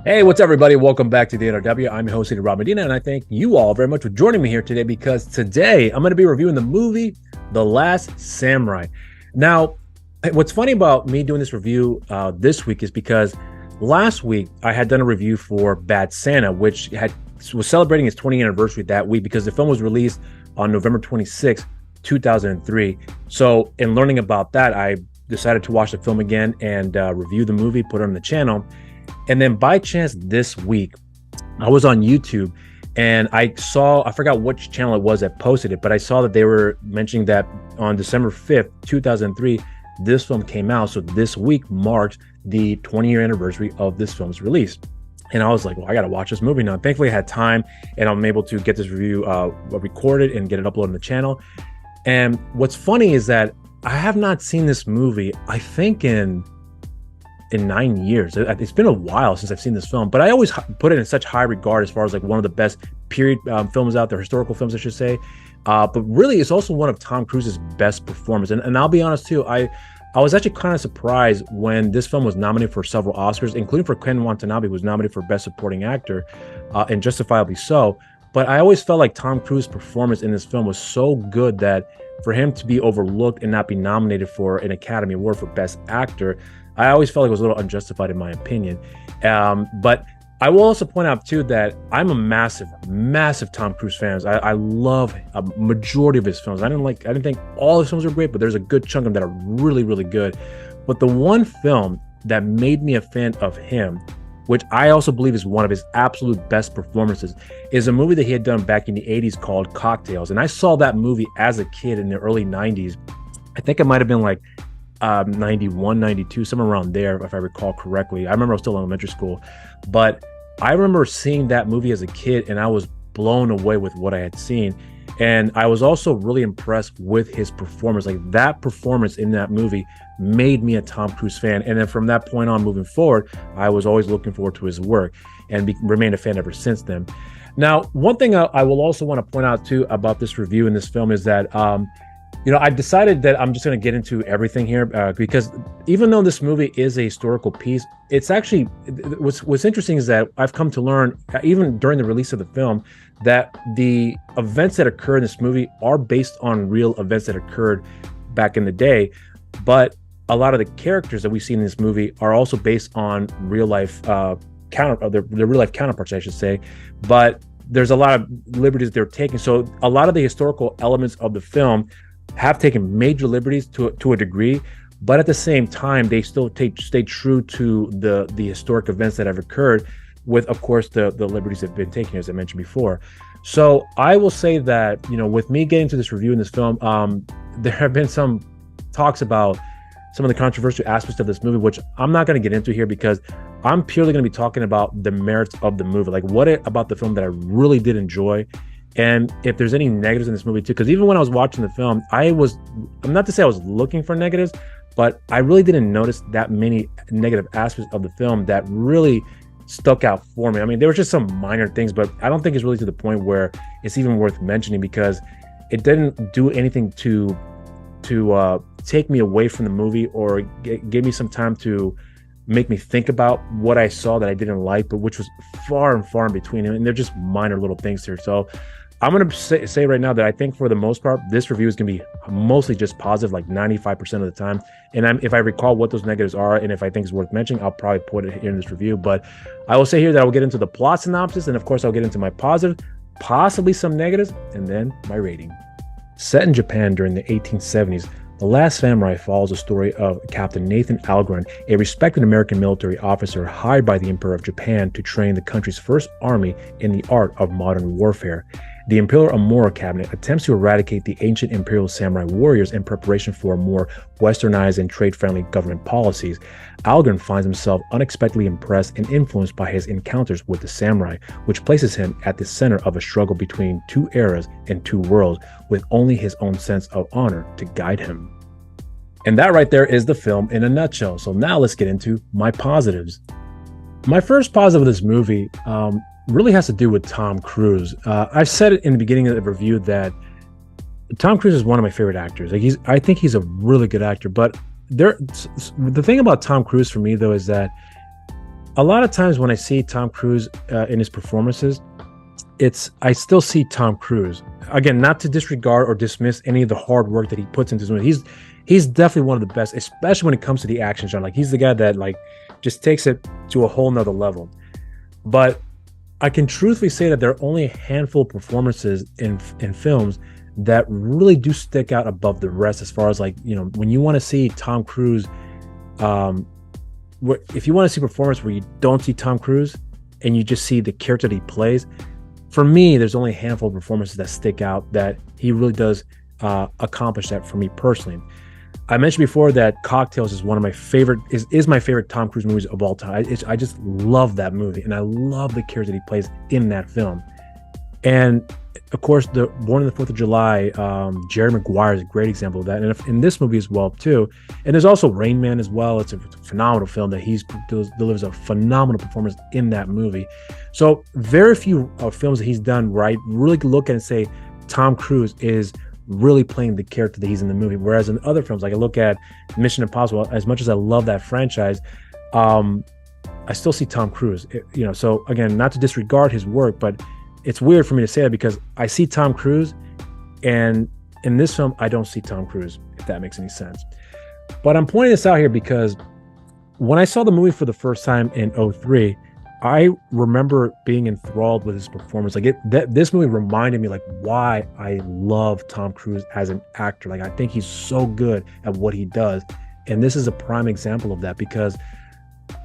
Hey, what's up, everybody? Welcome back to the NRW. I'm your host, Rob Medina, and I thank you all very much for joining me here today because today I'm going to be reviewing the movie The Last Samurai. Now, what's funny about me doing this review this week is because last week I had done a review for Bad Santa, which was celebrating its 20th anniversary that week because the film was released on November 26, 2003. So in learning about that, I decided to watch the film again and review the movie, put it on the channel. And then by chance this week, I was on YouTube and I forgot which channel it was that posted it, but I saw that they were mentioning that on December 5th, 2003, this film came out. So this week marked the 20-year anniversary of this film's release. And I was like, well, I got to watch this movie now. Thankfully, I had time and I'm able to get this review recorded and get it uploaded on the channel. And what's funny is that I have not seen this movie, I think in 9 years. It's been a while since I've seen this film, but I always put it in such high regard as far as like one of the best period films out there, historical films, I should say. But really, it's also one of Tom Cruise's best performances. And I'll be honest too, I was actually kind of surprised when this film was nominated for several Oscars, including for Ken Wantanabe, who was nominated for Best Supporting Actor, and justifiably so. But I always felt like Tom Cruise's performance in this film was so good that for him to be overlooked and not be nominated for an Academy Award for Best Actor, I always felt like it was a little unjustified in my opinion. But I will also point out too that I'm a massive Tom Cruise fan. I love a majority of his films. I didn't think all his films were great, but there's a good chunk of them that are really, really good. But the one film that made me a fan of him, which I also believe is one of his absolute best performances, is a movie that he had done back in the 80s called Cocktails. And I saw that movie as a kid in the early 90s. I think it might have been like 91, 92, somewhere around there, if I recall correctly. I remember I was still in elementary school, but I remember seeing that movie as a kid and I was blown away with what I had seen. And I was also really impressed with his performance. Like that performance in that movie made me a Tom Cruise fan. And then from that point on moving forward, I was always looking forward to his work and remained a fan ever since then. Now, one thing I will also want to point out too about this review in this film is that I've decided that I'm just going to get into everything here because even though this movie is a historical piece, it's actually what's interesting is that I've come to learn, even during the release of the film, that the events that occur in this movie are based on real events that occurred back in the day. But a lot of the characters that we see in this movie are also based on real life their real life counterparts, I should say. But there's a lot of liberties they're taking. So a lot of the historical elements of the film have taken major liberties to a degree, but at the same time, they still stay true to the historic events that have occurred with, of course, the liberties that have been taken, as I mentioned before. So I will say that, with me getting to this review in this film, there have been some talks about some of the controversial aspects of this movie, which I'm not going to get into here because I'm purely going to be talking about the merits of the movie, like about the film that I really did enjoy. And if there's any negatives in this movie too, because even when I was watching the film, I'm not to say I was looking for negatives, but I really didn't notice that many negative aspects of the film that really stuck out for me. I mean, there were just some minor things, but I don't think it's really to the point where it's even worth mentioning because it didn't do anything to take me away from the movie or give me some time to make me think about what I saw that I didn't like, but which was far and far in between. And they're just minor little things here. So I'm going to say right now that I think for the most part, this review is going to be mostly just positive, like 95% of the time. And if I recall what those negatives are, and if I think it's worth mentioning, I'll probably put it here in this review. But I will say here that I will get into the plot synopsis, and of course, I'll get into my positive, possibly some negatives, and then my rating. Set in Japan during the 1870s, The Last Samurai follows the story of Captain Nathan Algren, a respected American military officer hired by the Emperor of Japan to train the country's first army in the art of modern warfare. The Imperial Amuro cabinet attempts to eradicate the ancient imperial samurai warriors in preparation for more westernized and trade-friendly government policies. Algren finds himself unexpectedly impressed and influenced by his encounters with the samurai, which places him at the center of a struggle between two eras and two worlds, with only his own sense of honor to guide him. And that right there is the film in a nutshell. So now let's get into my positives. My first positive of this movie really has to do with Tom Cruise. I've said it in the beginning of the review that Tom Cruise is one of my favorite actors. I think he's a really good actor. But the thing about Tom Cruise for me, though, is that a lot of times when I see Tom Cruise in his performances, I still see Tom Cruise. Again, not to disregard or dismiss any of the hard work that he puts into his movie. He's definitely one of the best, especially when it comes to the action genre. Like, he's the guy that like just takes it to a whole nother level. But I can truthfully say that there are only a handful of performances in films that really do stick out above the rest, as far as like, you know, when you want to see Tom Cruise, if you want to see a performance where you don't see Tom Cruise and you just see the character that he plays, for me, there's only a handful of performances that stick out that he really does accomplish that for me personally. I mentioned before that Cocktails is one of my favorite, is my favorite Tom Cruise movies of all time. I just love that movie, and I love the character that he plays in that film. And of course, the Born on the 4th of July, Jerry Maguire is a great example of that, and in this movie as well too. And there's also Rain Man as well. It's a phenomenal film that he delivers a phenomenal performance in that movie. So very few films that he's done where I really look at and say Tom Cruise is really playing the character that he's in the movie. Whereas in other films, like I look at Mission Impossible, as much as I love that franchise, I still see Tom Cruise. So again, not to disregard his work, but it's weird for me to say that because I see Tom Cruise, and in this film, I don't see Tom Cruise, if that makes any sense. But I'm pointing this out here because when I saw the movie for the first time in 2003, I remember being enthralled with his performance. Like this movie reminded me like why I love Tom Cruise as an actor. Like I think he's so good at what he does. And this is a prime example of that, because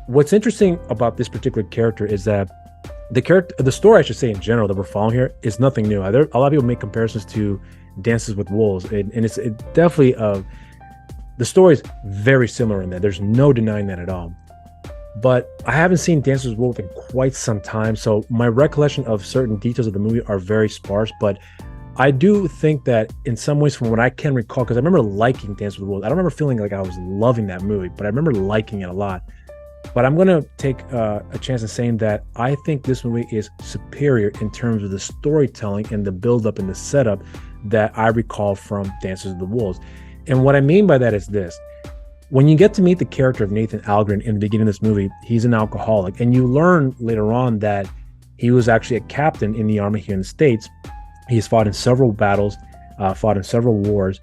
what's interesting about this particular character is that the story, I should say, in general, that we're following here is nothing new. A lot of people make comparisons to Dances with Wolves, and it's definitely the story is very similar in that. There's no denying that at all. But I haven't seen Dances with Wolves in quite some time, so my recollection of certain details of the movie are very sparse. But I do think that in some ways, from what I can recall, because I remember liking Dances with Wolves, I don't remember feeling like I was loving that movie, but I remember liking it a lot. But I'm going to take a chance in saying that I think this movie is superior in terms of the storytelling and the build-up and the setup that I recall from Dances with the Wolves. And what I mean by that is this. When you get to meet the character of Nathan Algren in the beginning of this movie, he's an alcoholic. And you learn later on that he was actually a captain in the Army here in the States. He's fought in several battles, fought in several wars.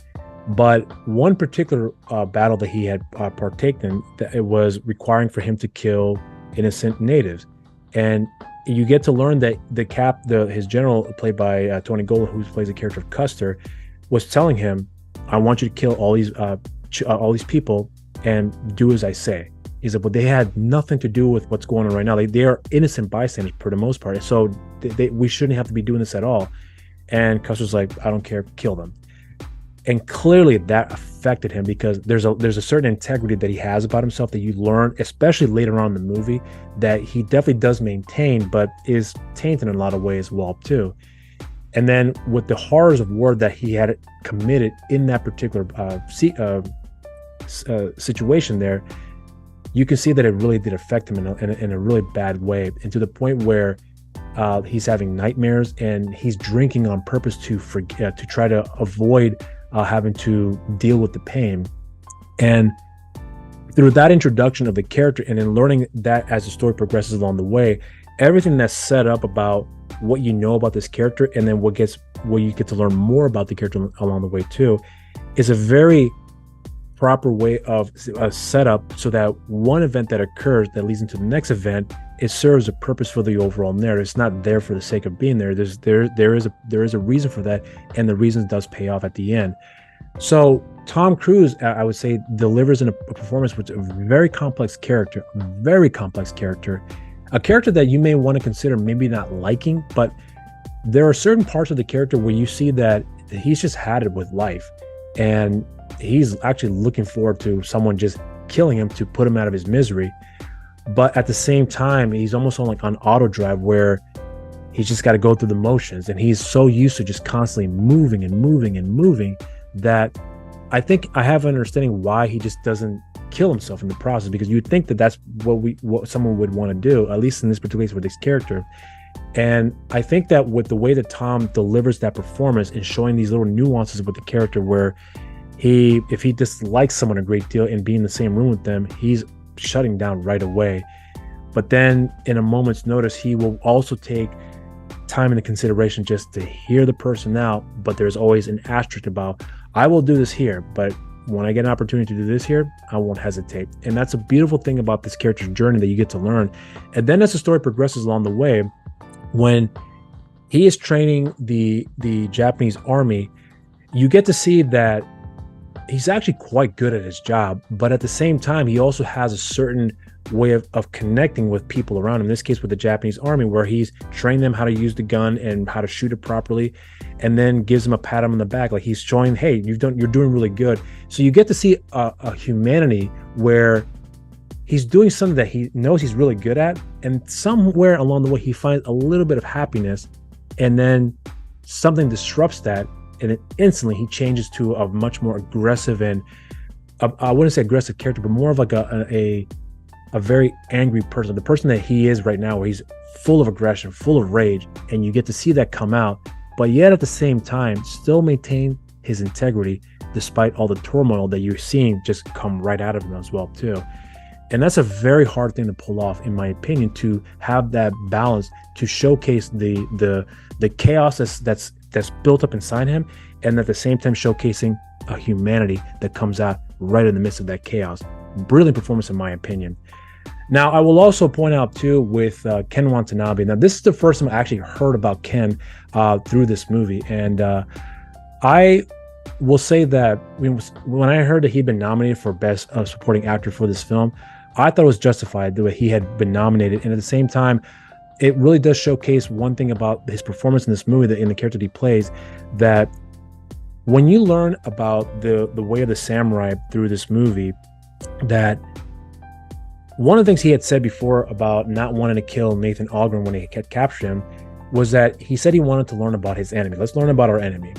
But one particular battle that he had partaken in, that it was requiring for him to kill innocent natives. And you get to learn that his general, played by Tony Golan, who plays the character of Custer, was telling him, "I want you to kill all these people and do as I say." He said, but they had nothing to do with what's going on right now. They are innocent bystanders for the most part. So we shouldn't have to be doing this at all. And Custer's like, "I don't care, kill them." And clearly that affected him, because there's a certain integrity that he has about himself that you learn, especially later on in the movie, that he definitely does maintain, but is tainted in a lot of ways as well too. And then with the horrors of war that he had committed in that particular situation there, you can see that it really did affect him in a really bad way, and to the point where he's having nightmares and he's drinking on purpose to try to avoid having to deal with the pain. And through that introduction of the character, and then learning that as the story progresses along the way, everything that's set up about what you know about this character, and then what you get to learn more about the character along the way too, is a very proper way of setup, so that one event that occurs that leads into the next event, it serves a purpose for the overall narrative. It's not there for the sake of being there. There is a reason for that, and the reason does pay off at the end. So Tom Cruise, I would say, delivers in a performance with a very complex character, a character that you may want to consider maybe not liking, but there are certain parts of the character where you see that he's just had it with life, and he's actually looking forward to someone just killing him to put him out of his misery. But at the same time, he's almost on auto drive, where he's just got to go through the motions, and he's so used to just constantly moving and moving and moving that I think I have an understanding why he just doesn't kill himself in the process, because you'd think that that's what someone would want to do, at least in this particular case with this character. And I think that with the way that Tom delivers that performance and showing these little nuances with the character, where if he dislikes someone a great deal and being in the same room with them, he's shutting down right away. but then in a moment's notice, he will also take time into consideration just to hear the person out. But there's always an asterisk about, I will do this here, but when I get an opportunity to do this here, I won't hesitate. And that's a beautiful thing about this character's journey that you get to learn. And then as the story progresses along the way, when he is training the Japanese army, you get to see that he's actually quite good at his job, but at the same time, he also has a certain way of connecting with people around him. In this case, with the Japanese army, where he's trained them how to use the gun and how to shoot it properly, and then gives them a pat on the back, like he's showing, hey, you're doing really good. So you get to see a humanity where he's doing something that he knows he's really good at, and somewhere along the way, he finds a little bit of happiness, and then something disrupts that, and then instantly he changes to a much more aggressive and I wouldn't say aggressive character, but more of like a very angry person, the person that he is right now, where he's full of aggression, full of rage, and you get to see that come out, but yet at the same time still maintain his integrity despite all the turmoil that you're seeing just come right out of him as well too. And that's a very hard thing to pull off, in my opinion, to have that balance, to showcase the chaos that's built up inside him, and at the same time showcasing a humanity that comes out right in the midst of that chaos. Brilliant performance, in my opinion. Now, I will also point out too with Ken Watanabe. Now, this is the first time I actually heard about Ken through this movie, and I will say that when I heard that he'd been nominated for Best Supporting Actor for this film, I thought it was justified the way he had been nominated, and at the same time, it really does showcase one thing about his performance in this movie, that in the character that he plays, that when you learn about the way of the samurai through this movie, that one of the things he had said before about not wanting to kill Nathan Algren when he had captured him was that he said he wanted to learn about his enemy. Let's learn about our enemy.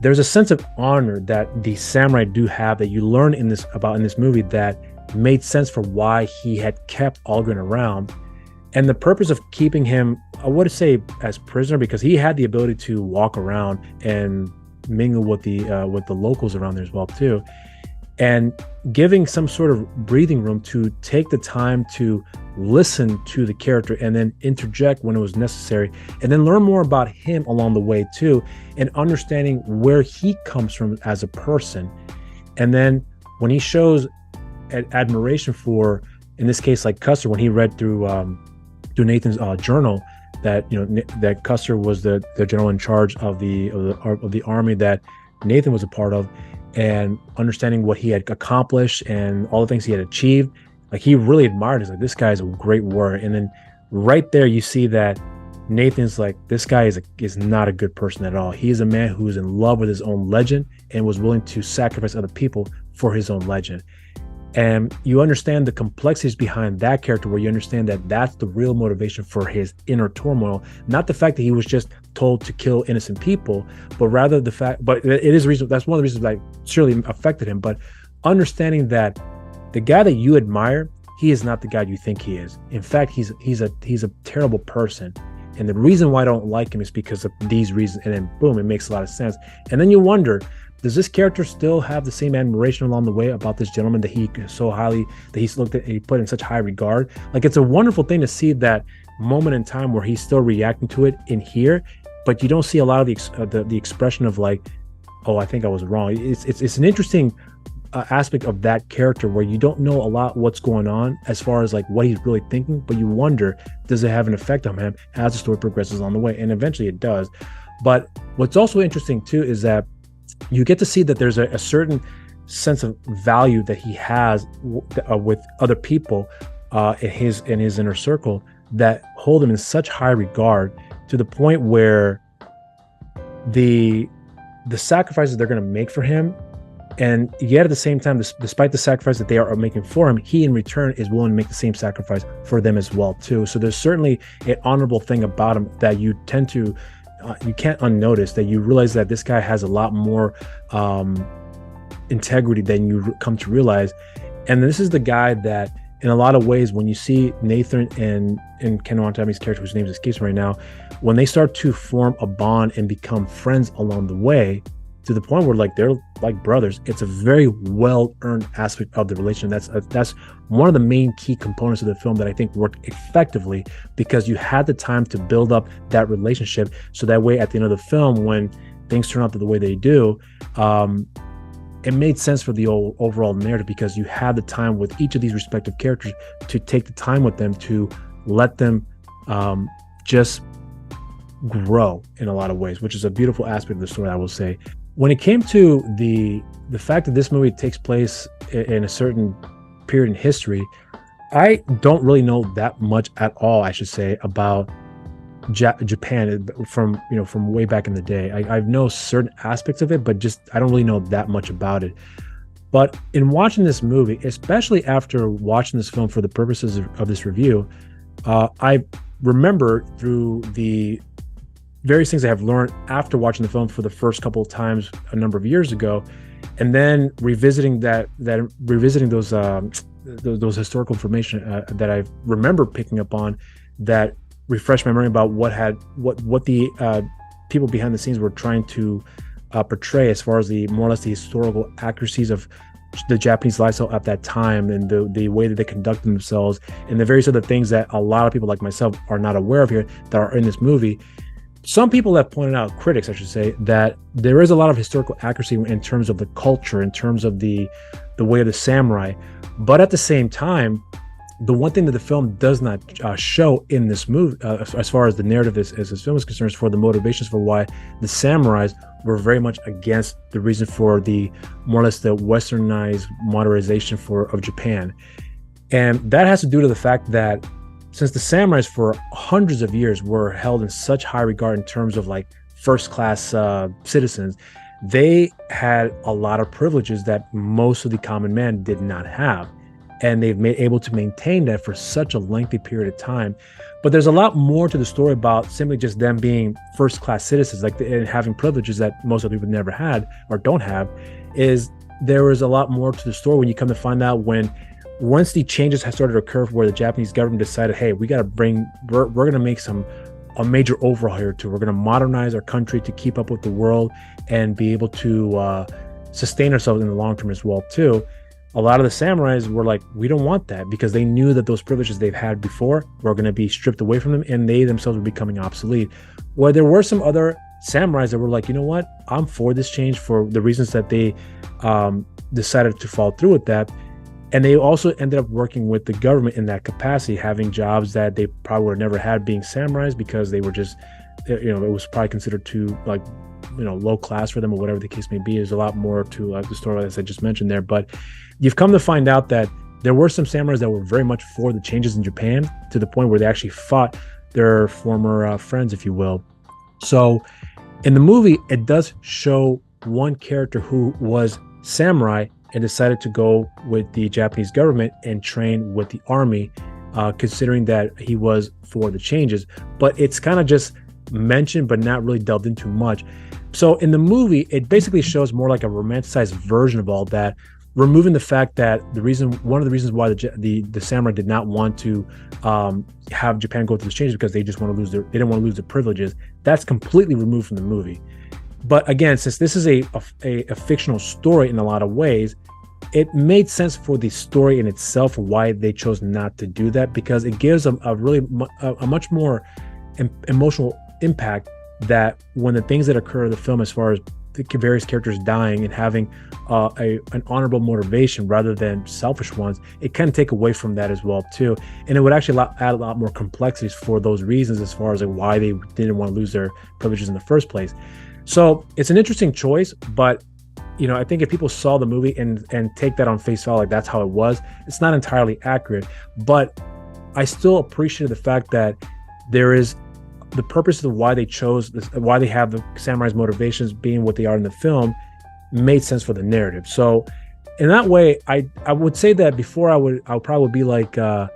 There's a sense of honor that the samurai do have that you learn in this movie that made sense for why he had kept Algren around. And the purpose of keeping him, I would say, as prisoner, because he had the ability to walk around and mingle with the locals around there as well too, and giving some sort of breathing room to take the time to listen to the character and then interject when it was necessary, and then learn more about him along the way too, and understanding where he comes from as a person. And then when he shows admiration for, in this case, like Custer, when he read through Nathan's journal, that that Custer was the general in charge of the army that Nathan was a part of, and understanding what he had accomplished and all the things he had achieved, like he really admired. He's like, this guy is a great warrior. And then right there you see that Nathan's like, this guy is not a good person at all. He is a man who is in love with his own legend and was willing to sacrifice other people for his own legend. And you understand the complexities behind that character, where you understand that that's the real motivation for his inner turmoil, not the fact that he was just told to kill innocent people, but rather the fact, but it is a reason, that's one of the reasons that surely affected him, but understanding that the guy that you admire, he is not the guy you think he is. In fact, he's a terrible person. And the reason why I don't like him is because of these reasons. And then boom, it makes a lot of sense. And then you wonder, does this character still have the same admiration along the way about this gentleman that he put in such high regard? Like, it's a wonderful thing to see that moment in time where he's still reacting to it in here, but you don't see a lot of the expression of like, oh, I think I was wrong. It's an interesting aspect of that character where you don't know a lot what's going on as far as like what he's really thinking, but you wonder, does it have an effect on him as the story progresses along the way? And eventually it does. But what's also interesting too is that you get to see that there's a certain sense of value that he has with other people in his inner circle that hold him in such high regard, to the point where the sacrifices they're going to make for him, and yet at the same time, despite the sacrifice that they are making for him, he in return is willing to make the same sacrifice for them as well too. So there's certainly an honorable thing about him that you tend to you can't unnotice, that you realize that this guy has a lot more integrity than you come to realize. And this is the guy that, in a lot of ways, when you see Nathan and Ken Watanabe's character, whose name escapes me right now, when they start to form a bond and become friends along the way, to the point where like they're like brothers. It's a very well earned aspect of the relation. That's one of the main key components of the film that I think worked effectively, because you had the time to build up that relationship, so that way at the end of the film, when things turn out the way they do, it made sense for the overall narrative, because you had the time with each of these respective characters to take the time with them to let them just grow in a lot of ways, which is a beautiful aspect of the story, I will say. When it came to the fact that this movie takes place in a certain period in history, I don't really know that much at all, I should say, about Japan from way back in the day. I know certain aspects of it, but just I don't really know that much about it. But in watching this movie, especially after watching this film for the purposes of this review, I remember through the various things I have learned after watching the film for the first couple of times a number of years ago, and then revisiting those historical information that I remember picking up on, that refreshed my memory about what the people behind the scenes were trying to portray as far as more or less the historical accuracies of the Japanese lifestyle at that time, and the way that they conduct themselves, and the various other things that a lot of people like myself are not aware of here that are in this movie. Some people have pointed out, critics I should say, that there is a lot of historical accuracy in terms of the culture, in terms of the way of the samurai, but at the same time, the one thing that the film does not show in this movie, as far as the narrative as this film is concerned, is for the motivations for why the samurais were very much against the reason for the more or less the westernized modernization of Japan. And that has to do to the fact that since the samurais for hundreds of years were held in such high regard in terms of like first-class citizens, they had a lot of privileges that most of the common man did not have. And they've been able to maintain that for such a lengthy period of time. But there's a lot more to the story about simply just them being first-class citizens, and having privileges that most of the people never had or don't have. There is a lot more to the story when you come to find out once the changes have started to occur, where the Japanese government decided, hey, we're going to make a major overhaul here too. We're going to modernize our country to keep up with the world and be able to sustain ourselves in the long term as well too. A lot of the samurais were like, we don't want that, because they knew that those privileges they've had before were going to be stripped away from them, and they themselves were becoming obsolete. Where there were some other samurais that were like, you know what, I'm for this change for the reasons that they decided to follow through with that. And they also ended up working with the government in that capacity, having jobs that they probably would have never had being samurais, because they were just, it was probably considered too low class for them, or whatever the case may be. There's a lot more to the story as I just mentioned there. But you've come to find out that there were some samurais that were very much for the changes in Japan, to the point where they actually fought their former friends, if you will. So in the movie, it does show one character who was samurai and decided to go with the Japanese government and train with the army, considering that he was for the changes. But it's kind of just mentioned, but not really delved into much. So in the movie, it basically shows more like a romanticized version of all that, removing the fact that one of the reasons why the samurai did not want to have Japan go through this change, because they didn't want to lose their privileges. That's completely removed from the movie. But again, since this is a fictional story in a lot of ways, it made sense for the story in itself why they chose not to do that, because it gives a much more emotional impact, that when the things that occur in the film, as far as the various characters dying and having an honorable motivation rather than selfish ones, it can take away from that as well too. And it would actually add a lot more complexities for those reasons, as far as why they didn't want to lose their privileges in the first place. So it's an interesting choice, but I think if people saw the movie and take that on face value, like that's how it was, it's not entirely accurate. But I still appreciate the fact that there is the purpose of why they chose this, why they have the samurai's motivations being what they are in the film, made sense for the narrative. So in that way, I would say that before I would probably be like, I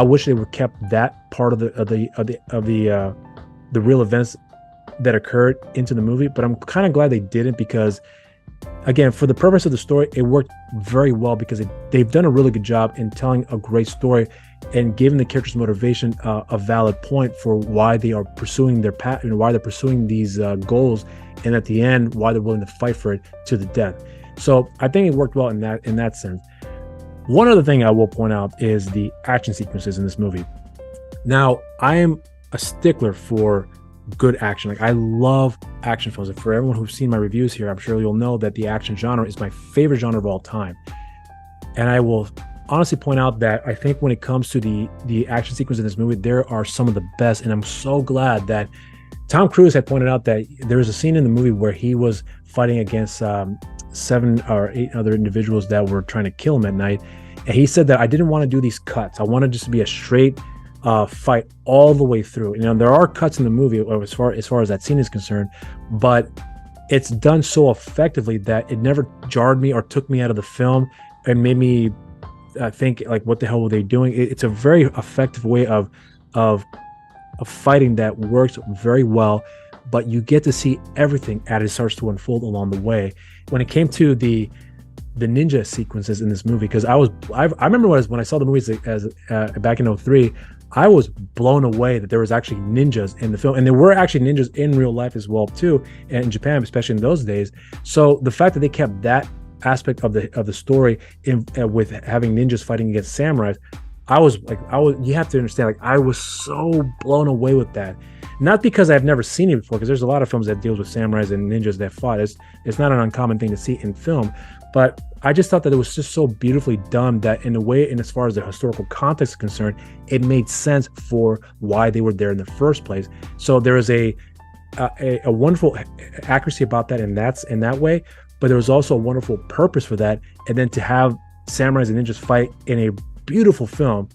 wish they would kept that part of the real events that occurred into the movie. But I'm kind of glad they didn't, because again, for the purpose of the story, it worked very well, because they've done a really good job in telling a great story and giving the characters' motivation a valid point for why they are pursuing their path, why they're pursuing these goals, and at the end, why they're willing to fight for it to the death. So I think it worked well in that sense. One other thing I will point out is the action sequences in this movie. Now, I am a stickler for good action. Like, I love action films. And for everyone who's seen my reviews here, I'm sure you'll know that the action genre is my favorite genre of all time. And I will honestly point out that I think when it comes to the action sequence in this movie, there are some of the best. And I'm so glad that Tom Cruise had pointed out that there was a scene in the movie where he was fighting against 7 or 8 other individuals that were trying to kill him at night. And he said that I didn't want to do these cuts. I wanted just to be a straight fight all the way through. You know, there are cuts in the movie as far as that scene is concerned, but it's done so effectively that it never jarred me or took me out of the film and made me think like, what the hell were they doing? It's a very effective way of fighting that works very well, but you get to see everything as it starts to unfold along the way. When it came to the ninja sequences in this movie, because I remember when I saw the movies as back in 2003, I was blown away that there was actually ninjas in the film, and there were actually ninjas in real life as well too, and in Japan, especially in those days. So the fact that they kept that aspect of the story with having ninjas fighting against samurais, you have to understand, like, I was so blown away with that. Not because I've never seen it before, because there's a lot of films that deals with samurais and ninjas that fought. It's not an uncommon thing to see in film, but I just thought that it was just so beautifully done that in a way, and as far as the historical context is concerned, it made sense for why they were there in the first place. So there is a wonderful accuracy about that, and that's in that way, but there was also a wonderful purpose for that. And then to have samurais and ninjas fight in a beautiful film,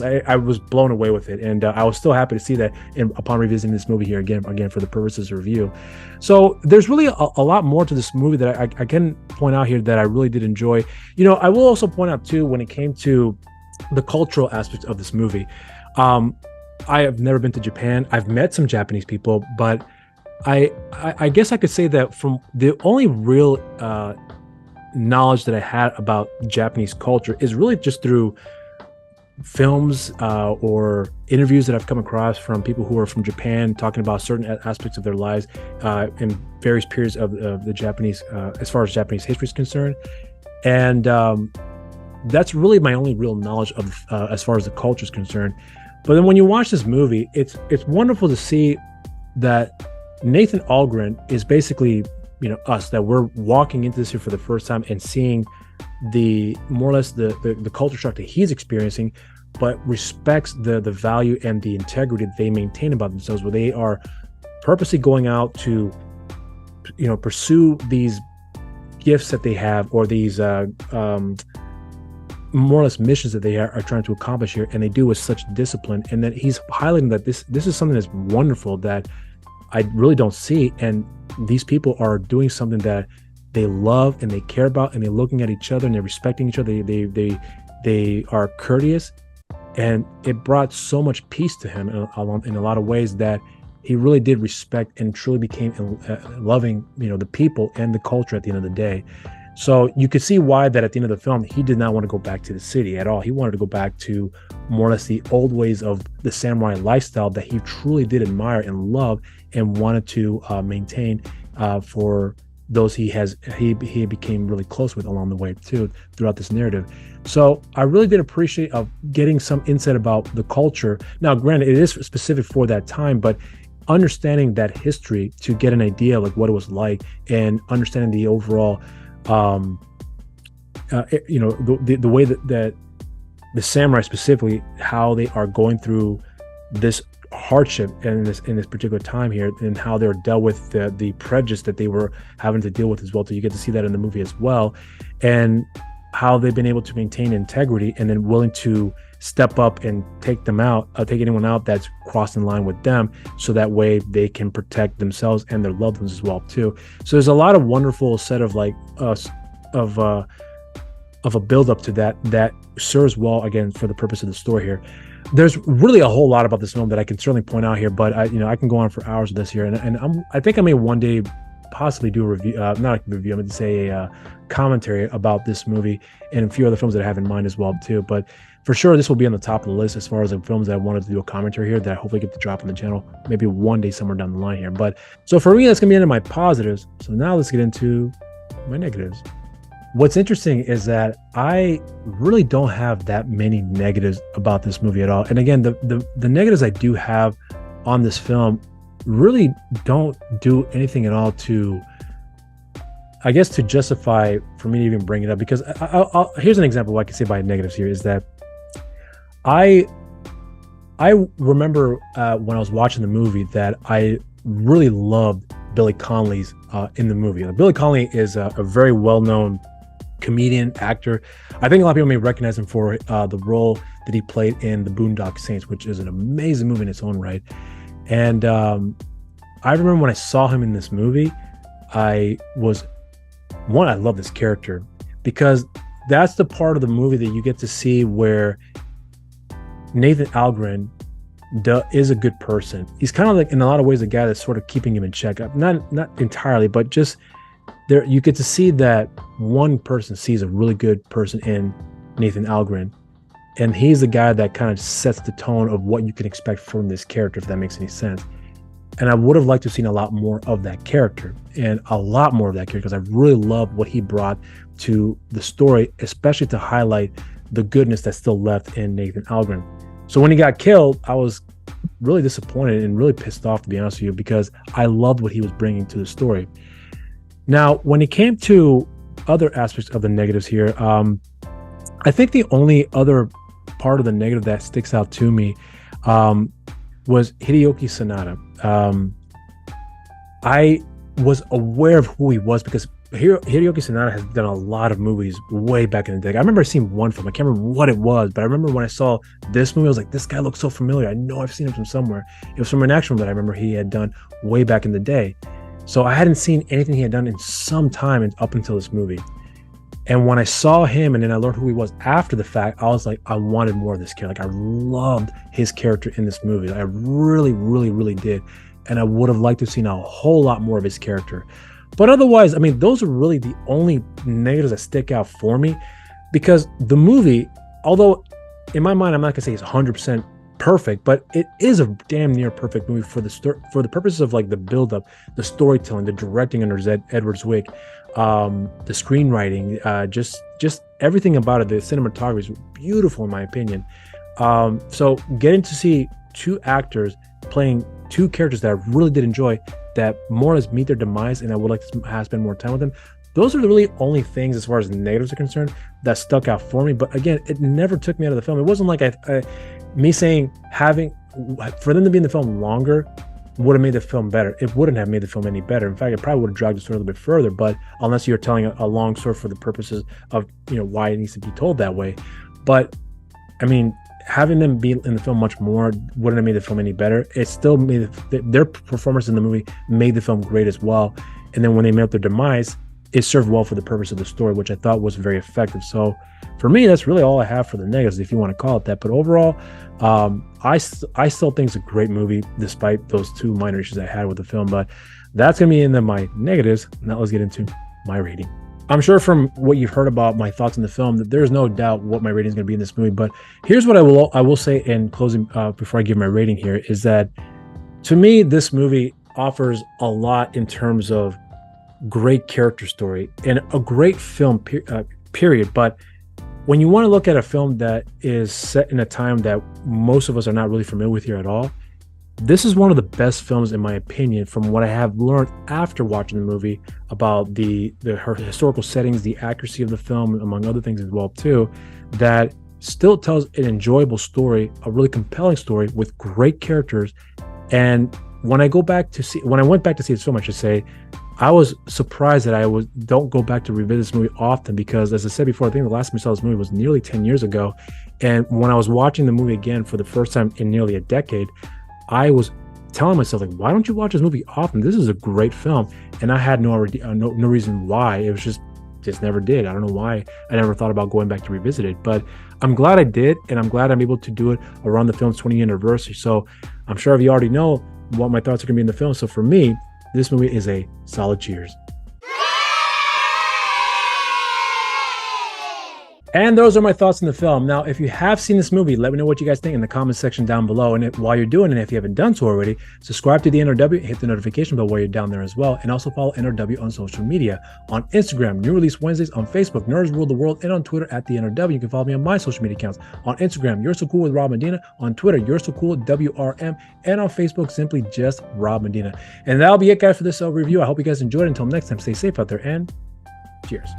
I was blown away with it, and I was still happy to see that upon revisiting this movie here again for the purposes of review. So there's really a lot more to this movie that I can point out here that I really did enjoy. You know, I will also point out too, when it came to the cultural aspects of this movie, I have never been to Japan. I've met some Japanese people, but I guess I could say that from the only real knowledge that I had about Japanese culture is really just through films or interviews that I've come across from people who are from Japan talking about certain aspects of their lives in various periods of the Japanese, as far as Japanese history is concerned. And that's really my only real knowledge of as far as the culture is concerned. But then when you watch this movie, it's wonderful to see that Nathan Algren is basically, you know, us, that we're walking into this here for the first time and seeing the more or less the culture shock that he's experiencing, but respects the value and the integrity that they maintain about themselves, where they are purposely going out to, you know, pursue these gifts that they have, or these more or less missions that they are trying to accomplish here, and they do with such discipline. And then he's highlighting that this is something that's wonderful that I really don't see, and these people are doing something that they love and they care about, and they're looking at each other and they're respecting each other. They are courteous, and it brought so much peace to him in a lot of ways, that he really did respect and truly became loving, you know, the people and the culture at the end of the day. So you could see why that at the end of the film, he did not want to go back to the city at all. He wanted to go back to more or less the old ways of the samurai lifestyle that he truly did admire and love, and wanted to maintain for those he became really close with along the way too, throughout this narrative. So I really did appreciate getting some insight about the culture. Now, granted, it is specific for that time, but understanding that history to get an idea like what it was like, and understanding the overall, you know, the way that the samurai specifically, how they are going through this hardship in this particular time here, and how they're dealt with the prejudice that they were having to deal with as well. So you get to see that in the movie as well, and how they've been able to maintain integrity, and then willing to step up and take anyone out that's crossed in line with them, so that way they can protect themselves and their loved ones as well too. So there's a lot of wonderful set of of a build up to that serves well, again, for the purpose of the story here. There's really a whole lot about this film that I can certainly point out here, but I can go on for hours with this here, and I think I may one day possibly do a review, not a review, I'm going to say a commentary about this movie and a few other films that I have in mind as well too. But for sure, this will be on the top of the list as far as the films that I wanted to do a commentary here that I hopefully get to drop on the channel maybe one day somewhere down the line here. But so for me, that's going to be into my positives. So now let's get into my negatives. What's interesting is that I really don't have that many negatives about this movie at all. And again, the negatives I do have on this film really don't do anything at all to, I guess, to justify for me to even bring it up. Because here's an example of what I can say by negatives here is that I remember when I was watching the movie that I really loved Billy Connolly's in the movie. Like, Billy Connolly is a very well-known comedian, actor. I think a lot of people may recognize him for the role that he played in The Boondock Saints, which is an amazing movie in its own right. And I remember when I saw him in this movie, I love this character because that's the part of the movie that you get to see where Nathan Algren is a good person. He's kind of like, in a lot of ways, the guy that's sort of keeping him in check. Not entirely, but just there, you get to see that one person sees a really good person in Nathan Algren, and he's the guy that kind of sets the tone of what you can expect from this character, if that makes any sense. And I would have liked to have seen a lot more of that character, because I really loved what he brought to the story, especially to highlight the goodness that's still left in Nathan Algren. So when he got killed, I was really disappointed and really pissed off, to be honest with you, because I loved what he was bringing to the story. Now, when it came to other aspects of the negatives here, I think the only other part of the negative that sticks out to me was Hiroyuki Sanada. I was aware of who he was because Hiroyuki Sanada has done a lot of movies way back in the day. I remember seeing one film. I can't remember what it was, but I remember when I saw this movie, I was like, this guy looks so familiar. I know I've seen him from somewhere. It was from an action film that I remember he had done way back in the day. So I hadn't seen anything he had done in some time up until this movie. And when I saw him and then I learned who he was after the fact, I was like, I wanted more of this character. Like, I loved his character in this movie. I really, really, really did. And I would have liked to have seen a whole lot more of his character. But otherwise, I mean, those are really the only negatives that stick out for me, because the movie, although in my mind, I'm not gonna say it's 100% perfect, but it is a damn near perfect movie for the purposes of like the build-up, the storytelling, the directing under Edward Zwick, the screenwriting, just everything about it. The cinematography is beautiful in my opinion. So getting to see two actors playing two characters that I really did enjoy, that more or less meet their demise, and I would like to spend more time with them. Those are the really only things, as far as negatives are concerned, that stuck out for me. But again, it never took me out of the film. It wasn't like me saying for them to be in the film longer would have made the film better. It wouldn't have made the film any better. In fact, it probably would have dragged the story a little bit further. But unless you're telling a long story for the purposes of why it needs to be told that way. But I mean, having them be in the film much more wouldn't have made the film any better. It still made their performance in the movie made the film great as well. And then when they met their demise, it served well for the purpose of the story, which I thought was very effective. So for me, that's really all I have for the negatives, if you want to call it that. But overall, I still think it's a great movie, despite those two minor issues I had with the film. But that's going to be into my negatives. Now let's get into my rating. I'm sure from what you've heard about my thoughts on the film that there's no doubt what my rating is going to be in this movie. But here's what I will say in closing, before I give my rating here, is that to me, this movie offers a lot in terms of great character story and a great film period. But when you want to look at a film that is set in a time that most of us are not really familiar with here at all, this is one of the best films, in my opinion, from what I have learned after watching the movie about the historical settings, the accuracy of the film, among other things as well too, that still tells an enjoyable story, a really compelling story with great characters. And when I went back to see this film, I should say, I was surprised that don't go back to revisit this movie often, because as I said before, I think the last time I saw this movie was nearly 10 years ago. And when I was watching the movie again for the first time in nearly a decade, I was telling myself, like, why don't you watch this movie often? This is a great film. And I had no reason why. It was just never did. I don't know why I never thought about going back to revisit it, but I'm glad I did. And I'm glad I'm able to do it around the film's 20th anniversary. So I'm sure you already know what my thoughts are going to be in the film. So for me, this movie is a solid cheers. And those are my thoughts on the film. Now, if you have seen this movie, let me know what you guys think in the comment section down below. And while you're doing it, if you haven't done so already, subscribe to the NRW, hit the notification bell while you're down there as well. And also follow NRW on social media. On Instagram, New Release Wednesdays, on Facebook, Nerds Rule the World, and on Twitter at the NRW. You can follow me on my social media accounts. On Instagram, You're So Cool with Rob Medina. On Twitter, You're So Cool WRM. And on Facebook, simply just Rob Medina. And that'll be it, guys, for this review. I hope you guys enjoyed it. Until next time, stay safe out there and cheers.